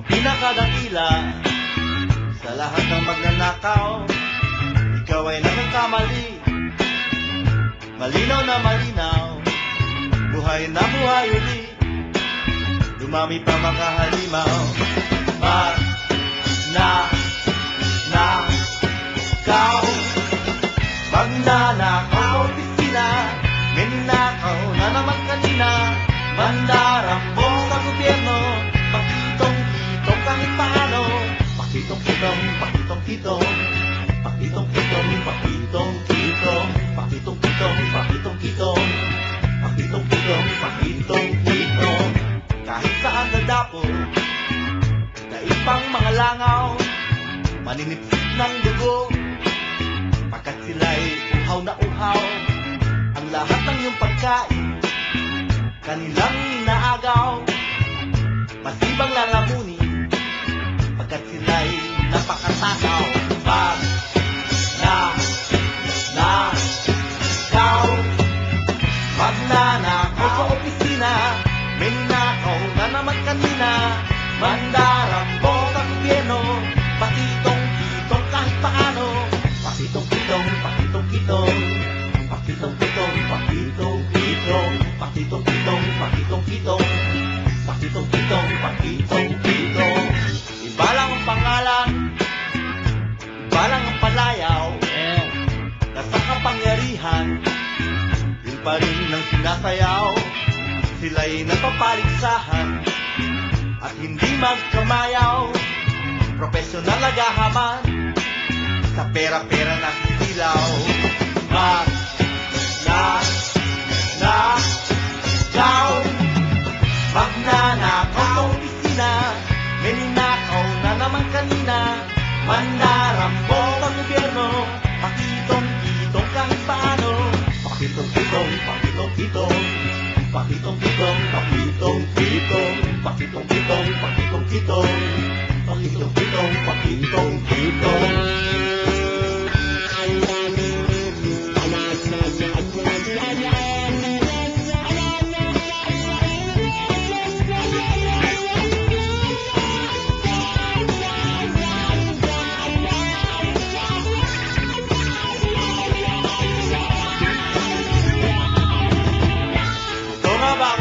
pinakadakila sa lahat ng magnanakaw. Ikaw ay nagkamali, malinaw na malinaw, buhay na buhay uli, dumami pa mga halimaw. Magnanakaw, magnanakaw, opisina, may ninakaw na naman kanina. Mandarambong sa gobyerno, pakitong-kitong kahit paano. Pakitong-kitong, pakitong-kitong, pakitong-kitong, pakitong-kitong, pakitong-kitong, pakitong-kitong, pakitong-kitong, pakitong-kitong. Kahit saan dadapo, daig pang mga langaw, maninipsip ng dugo, pagkat sila'y uhaw na uhaw. Ang lahat ng iyong pagkain kanilang inaagaw, masibang lalamunin, pagkat sila'y napakatakaw. Magnanakaw, magnanakaw sa opisina, may ninakaw na naman kanina. Mandarambong sa gobyerno, pakitong-kitong kahit paano. Pakitong-kitong, pakitong-kitong, pakitong-kitong, pakitong-kitong, pakitong-kitong, pakitong-kitong, pakitong-kitong, pakitong-kitong. Iba lang ang pangalan, iba lang ang palayaw, nasa kapangyarihan, yun pa rin ang sinasayaw. Sila'y napapaligsahan at hindi magkamayaw, profesional naghahaman, sa pera-pera na sisilaw. Magnanakaw, magnanakaw sa opisina, may ninakaw na naman kanina. Mandarambong sa gobyerno, pakitong-kitong kahit paano. Pakitong-kitong, pakitong-kitong, pakitong-kitong, pakitong-kitong, pakitong-kitong, pakitong-kitong, pakitong-kitong, pakitong-kitong.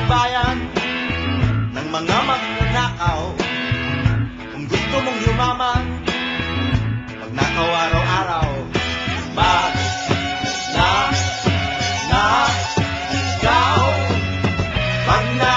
Bayan ng mga magnanakaw, kung gusto mong yumaman, magnakaw araw-araw. Magnanakaw, magnanakaw.